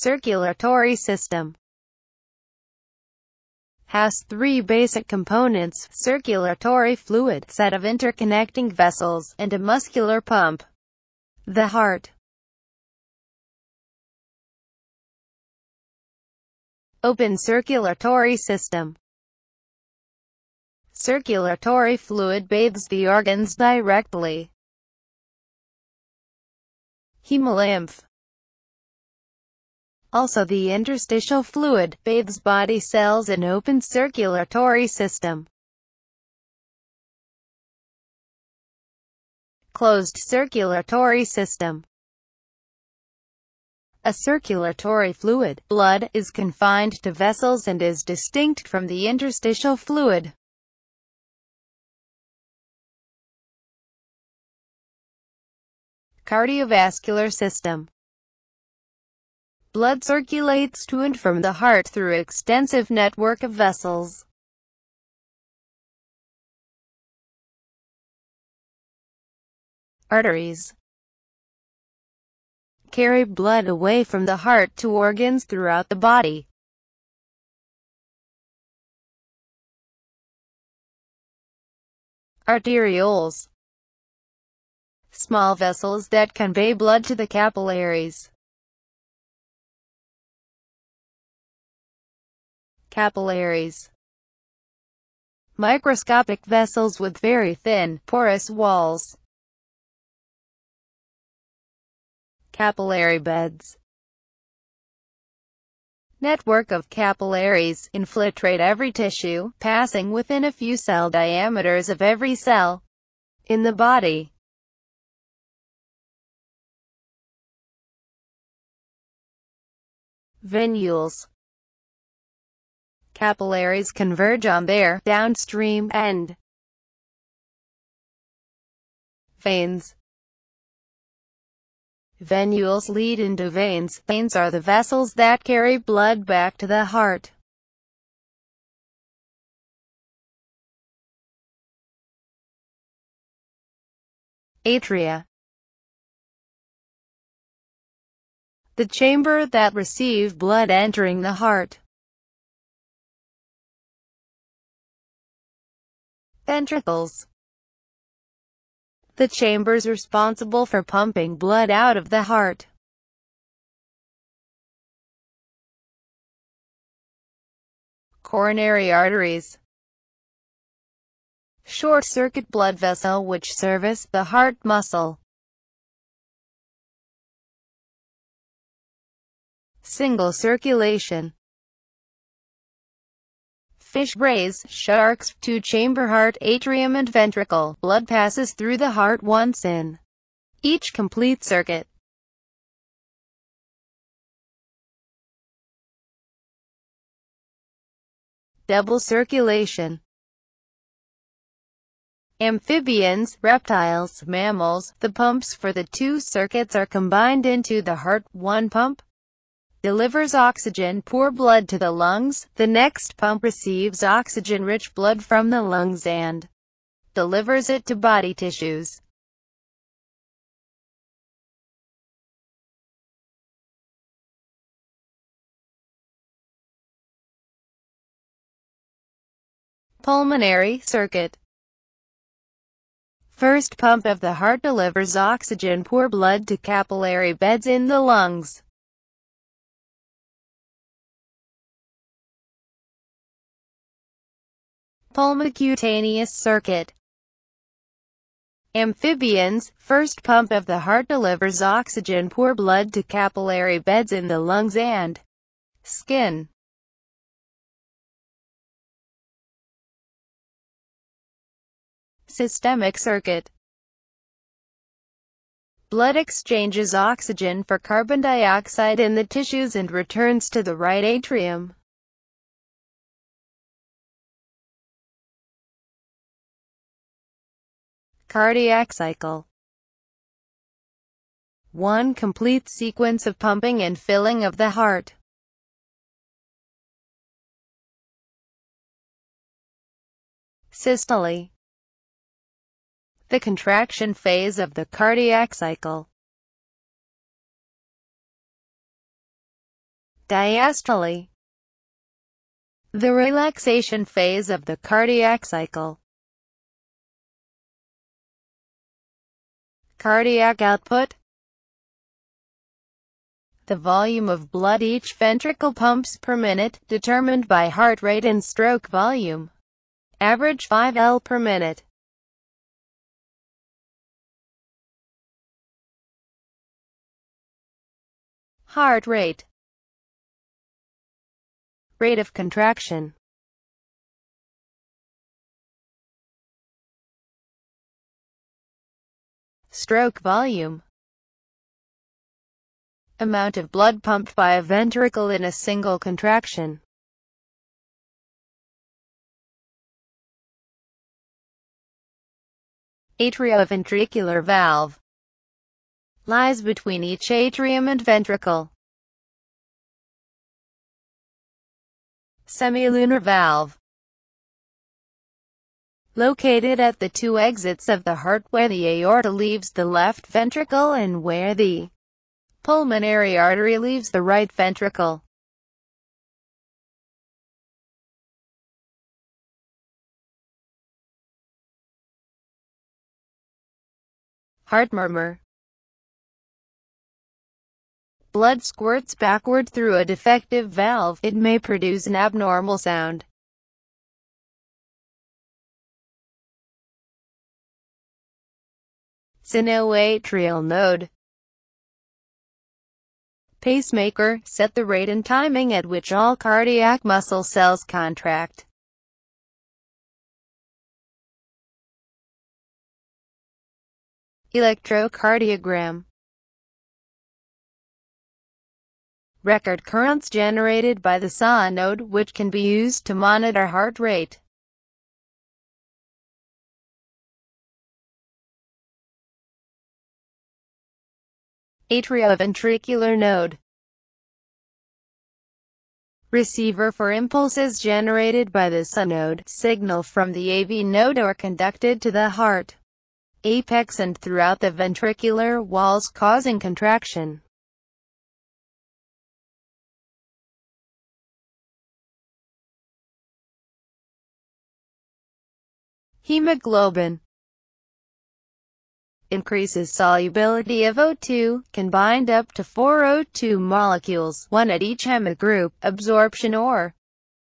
Circulatory system has three basic components: circulatory fluid, set of interconnecting vessels, and a muscular pump. The heart. Open circulatory system. Circulatory fluid bathes the organs directly. Hemolymph. Also, the interstitial fluid bathes body cells in open circulatory system. Closed circulatory system. A circulatory fluid, blood, is confined to vessels and is distinct from the interstitial fluid. Cardiovascular system. Blood circulates to and from the heart through an extensive network of vessels. Arteries carry blood away from the heart to organs throughout the body. Arterioles, small vessels that convey blood to the capillaries. Capillaries, microscopic vessels with very thin, porous walls. Capillary beds, network of capillaries, infiltrate every tissue, passing within a few cell diameters of every cell in the body. Venules, capillaries converge on their downstream end. Veins, venules lead into veins. Veins are the vessels that carry blood back to the heart. Atria, the chamber that receive blood entering the heart. Ventricles, the chambers responsible for pumping blood out of the heart. Coronary arteries, short-circuit blood vessel which service the heart muscle. Single circulation. Fish, rays, sharks, two-chamber heart, atrium and ventricle. Blood passes through the heart once in each complete circuit. Double circulation. Amphibians, reptiles, mammals, the pumps for the two circuits are combined into the heart. One pump delivers oxygen-poor blood to the lungs, the next pump receives oxygen-rich blood from the lungs and delivers it to body tissues. Pulmonary circuit. First pump of the heart delivers oxygen-poor blood to capillary beds in the lungs. Pulmocutaneous circuit. Amphibians, first pump of the heart delivers oxygen-poor blood to capillary beds in the lungs and skin. Systemic circuit. Blood exchanges oxygen for carbon dioxide in the tissues and returns to the right atrium. Cardiac cycle. One complete sequence of pumping and filling of the heart. Systole. The contraction phase of the cardiac cycle. Diastole. The relaxation phase of the cardiac cycle. Cardiac output. The volume of blood each ventricle pumps per minute, determined by heart rate and stroke volume. Average 5 L per minute. Heart rate. Rate of contraction. Stroke volume. Amount of blood pumped by a ventricle in a single contraction. Atrioventricular valve. Lies between each atrium and ventricle. Semilunar valve. Located at the two exits of the heart where the aorta leaves the left ventricle and where the pulmonary artery leaves the right ventricle. Heart murmur. Blood squirts backward through a defective valve. It may produce an abnormal sound. Sinoatrial node. Pacemaker, set the rate and timing at which all cardiac muscle cells contract. Electrocardiogram. Record currents generated by the synode, which can be used to monitor heart rate. Atrioventricular node. Receiver for impulses generated by the synode, signal from the AV node or conducted to the heart, apex and throughout the ventricular walls causing contraction. Hemoglobin. Increases solubility of O2, can bind up to 4 O2 molecules, one at each hemogroup. Absorption or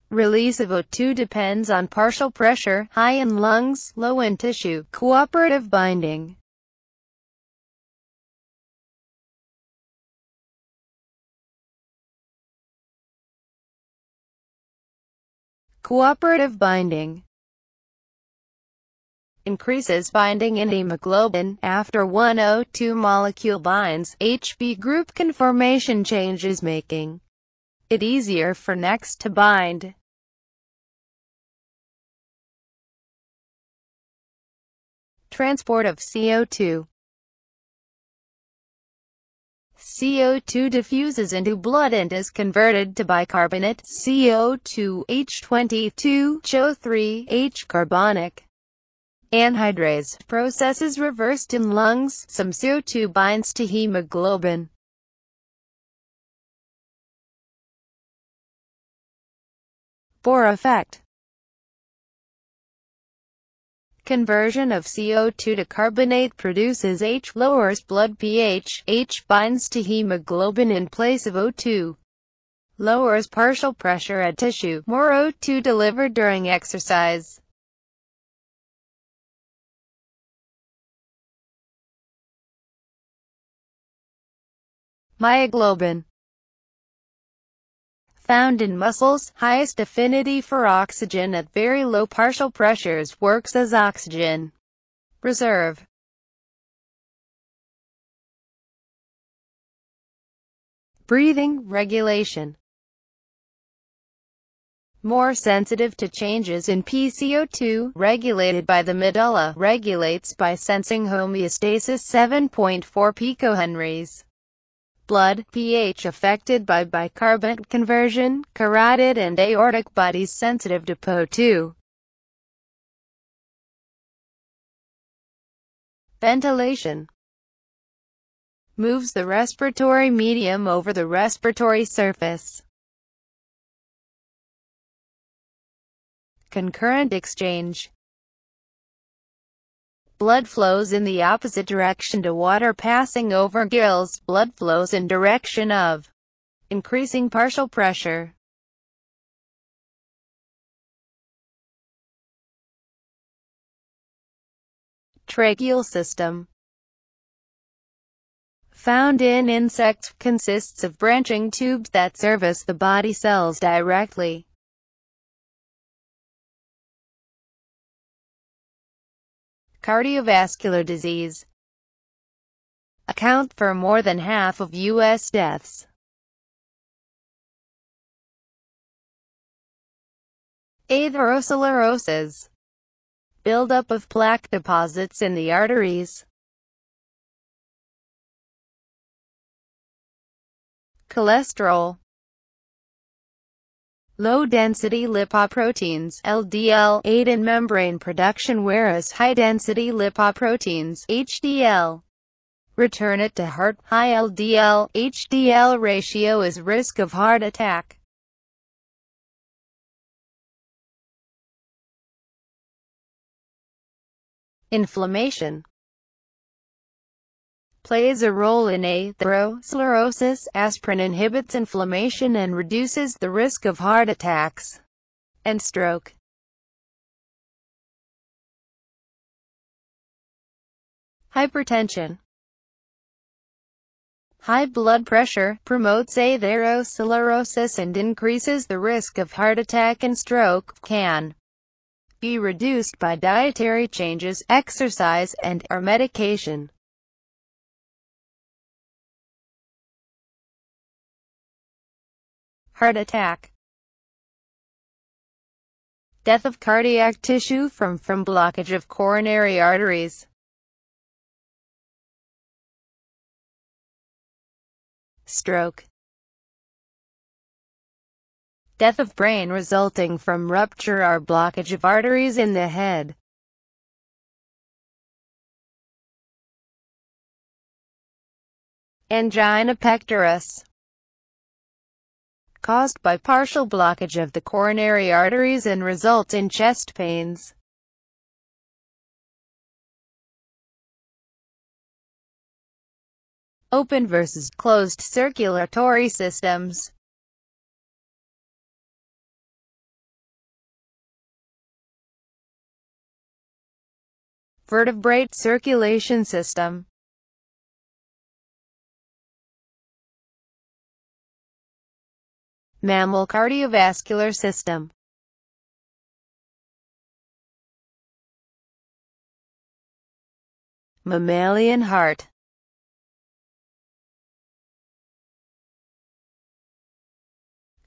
release of O2 depends on partial pressure, high in lungs, low in tissue. Cooperative binding. Cooperative binding. Increases binding in hemoglobin. After one O2 molecule binds, HB group conformation changes, making it easier for next to bind. Transport of CO2. CO2 diffuses into blood and is converted to bicarbonate, CO2, H22, CO3, H carbonic. Anhydrase process is reversed in lungs. Some CO2 binds to hemoglobin. Bohr Effect. Conversion of CO2 to carbonate produces H, lowers blood pH. H binds to hemoglobin in place of O2. Lowers partial pressure at tissue. More O2 delivered during exercise. Myoglobin. Found in muscles, highest affinity for oxygen at very low partial pressures, works as oxygen reserve. Breathing regulation. More sensitive to changes in PCO2, regulated by the medulla, regulates by sensing homeostasis 7.4 picohenries. Blood pH affected by bicarbonate conversion, carotid and aortic bodies sensitive to PO2. Ventilation. Moves the respiratory medium over the respiratory surface. Concurrent exchange. Blood flows in the opposite direction to water passing over gills. Blood flows in direction of increasing partial pressure. Tracheal system. Found in insects, consists of branching tubes that service the body cells directly. Cardiovascular disease. Account for more than half of U.S. deaths. Atherosclerosis. Buildup of plaque deposits in the arteries. Cholesterol. Low-density lipoproteins (LDL) aid in membrane production, whereas high-density lipoproteins (HDL) return it to heart. High LDL-HDL ratio is risk of heart attack. Inflammation plays a role in atherosclerosis. Aspirin inhibits inflammation and reduces the risk of heart attacks and stroke. Hypertension. High blood pressure promotes atherosclerosis and increases the risk of heart attack and stroke. Can be reduced by dietary changes, exercise, and/or medication. Heart attack. Death of cardiac tissue from blockage of coronary arteries. Stroke. Death of brain resulting from rupture or blockage of arteries in the head. Angina pectoris. Caused by partial blockage of the coronary arteries and results in chest pains. Open versus closed circulatory systems. Vertebrate circulation system. Mammal cardiovascular system. Mammalian heart.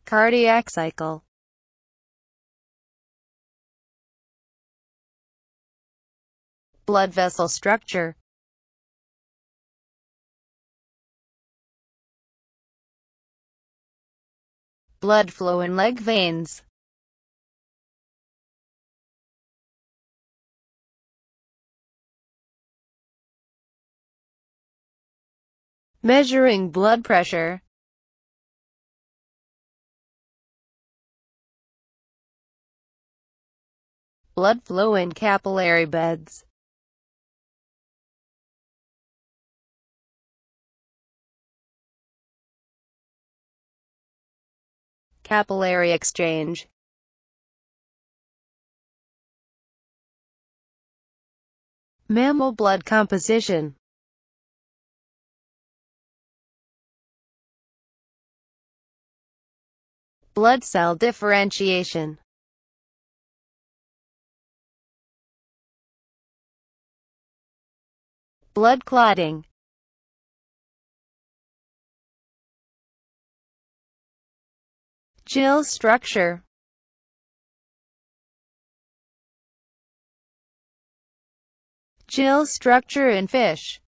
Cardiac cycle. Blood vessel structure. Blood flow in leg veins. Measuring blood pressure. Blood flow in capillary beds. Capillary exchange. Mammal blood composition. Blood cell differentiation. Blood clotting. Gill structure. Gill structure in fish.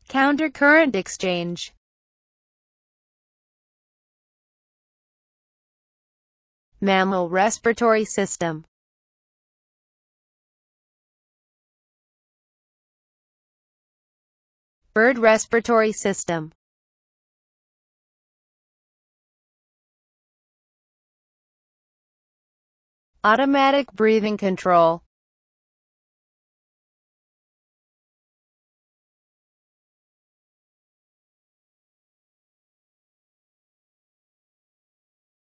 Countercurrent exchange. Mammal respiratory system. Bird respiratory system. Automatic breathing control.